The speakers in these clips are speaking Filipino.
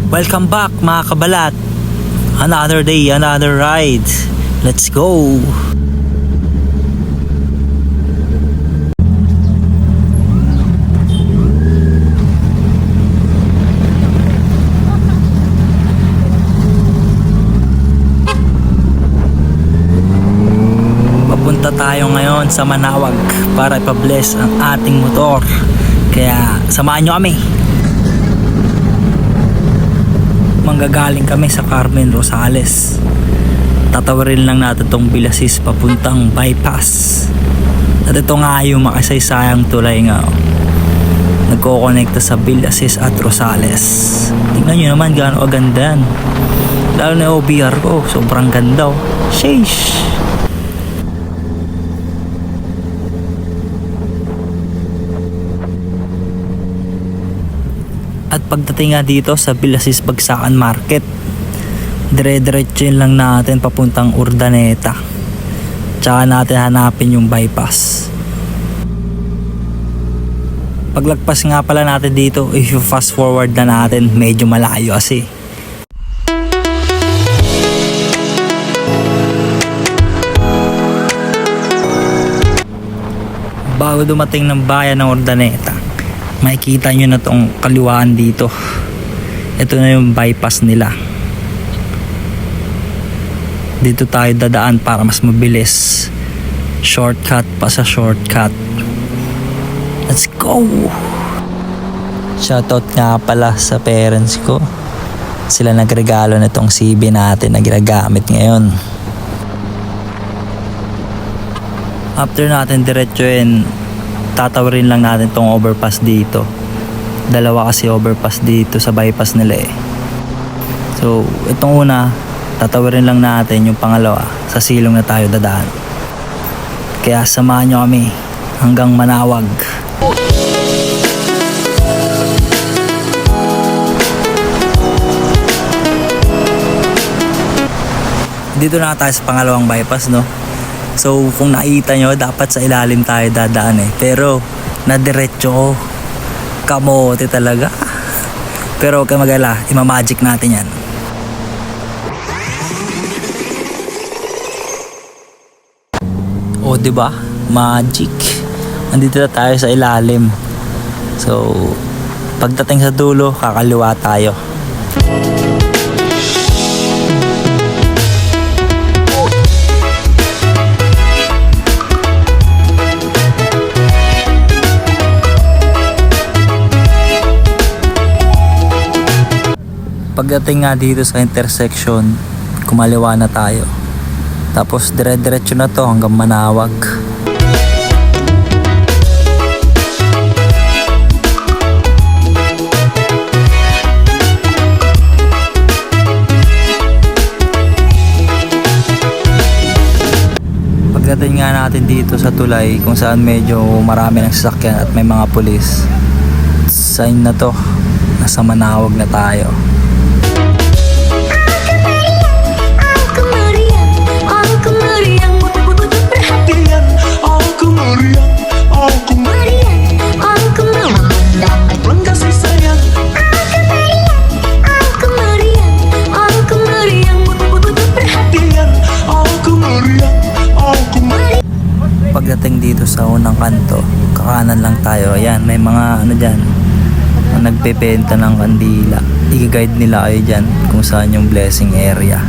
Welcome back mga kabalat. Another day, another ride. Let's go. Papunta tayo ngayon sa Manawag para ipa-bless ang ating motor. Kaya samahan nyo kami. Manggagaling kami sa Carmen Rosales. Tatawarin lang natin tong Villasis papuntang bypass. At ito nga yung makasaysayang tulay nga. Nagko-connecta sa Villasis at Rosales. Tingnan nyo naman gaano kaganda yan. Lalo na OBR ko, sobrang ganda. Sheesh! At pagdating nga dito sa Villasis Bagsakan Market, dire-diretsuin lang natin papuntang Urdaneta. Tsaka natin hanapin yung bypass. Paglagpas nga pala natin dito, if you fast forward na natin, medyo malayo kasi. Bago dumating ng bayan ng Urdaneta, makikita nyo na tong kaliwaan dito. Ito na yung bypass nila. Dito tayo dadaan para mas mabilis. Shortcut pa sa shortcut. Let's go! Shoutout nga pala sa parents ko. Sila nagregalo na tong CB natin na ginagamit ngayon. After natin diretsuin, tatawarin lang natin tong overpass dito. Dalawa kasi overpass dito sa bypass nila eh. So itong una, tatawarin lang natin. Yung pangalawa, sa silong na tayo dadaan. Kaya samahan nyo kami hanggang Manawag. Dito na tayo sa pangalawang bypass, no? So kung nakita nyo, dapat sa ilalim tayo dadaan eh. Pero nadiretso ko. Kamote talaga. Pero huwag kayo mag-alala, imamagic natin yan. O diba? Magic. Andito na tayo sa ilalim. So pagdating sa dulo, kakaliwa tayo. Pagdating nga dito sa intersection, kumaliwa na tayo. Tapos dire-diretso na to hanggang Manawag. Pagdating nga natin dito sa tulay kung saan medyo marami ng sasakyan at may mga pulis, sign na to, nasa Manawag na tayo. Pagdating dito sa unang kanto, kakanan lang tayo. Ayan, may mga ano dyan, nagbebenta ng kandila. I-guide nila kayo dyan kung saan yung blessing area.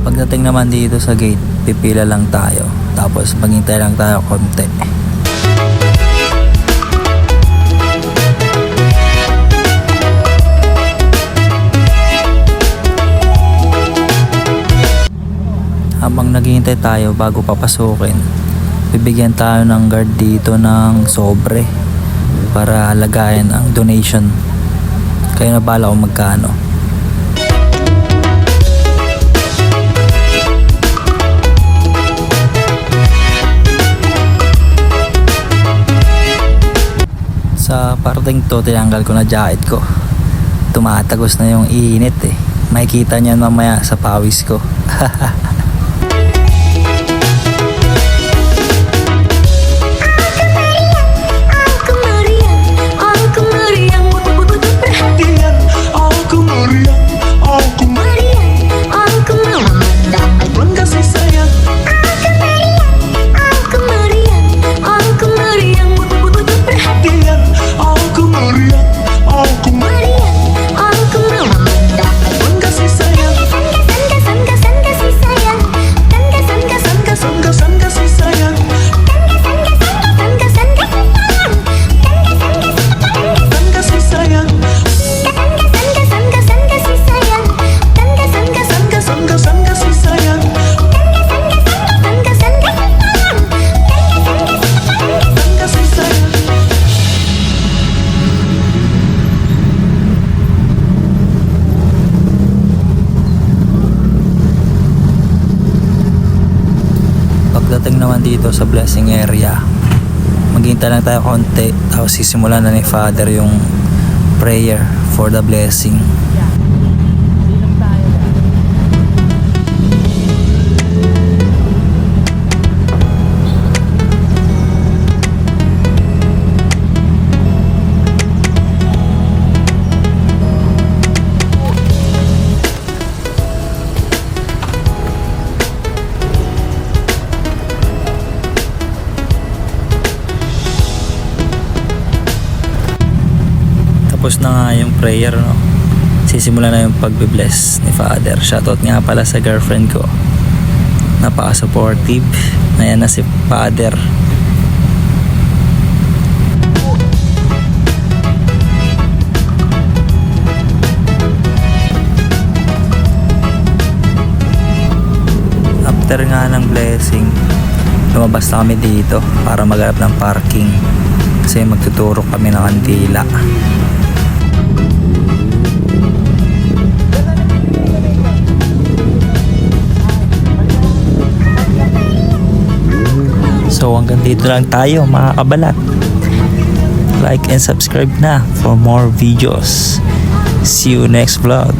Pagdating naman dito sa gate, pipila lang tayo. Tapos maghintay lang tayo konti. Habang naghihintay tayo bago papasukin, bibigyan tayo ng guard dito ng sobre para lagayan ang donation. Kayo na bahala kung magkano. Sa parting to, tinanggal ko na jacket ko. Tumatagos na yung init eh. Makikita niyan mamaya sa pawis ko. Pagdating naman dito sa blessing area, maghintay lang tayo konti, tapos sisimulan na ni Father yung prayer for the blessing. Tapos na nga yung prayer, no? Sisimula na yung pagbe-bless ni Father. Shoutout nga pala sa girlfriend ko, napaka-supportive. Ayan na si Father. After nga ng blessing, lumabas na kami dito para maghanap ng parking kasi magtuturo kami ng kandila. So hanggang dito lang tayo mga kabalat. Like and subscribe na for more videos. See you next vlog.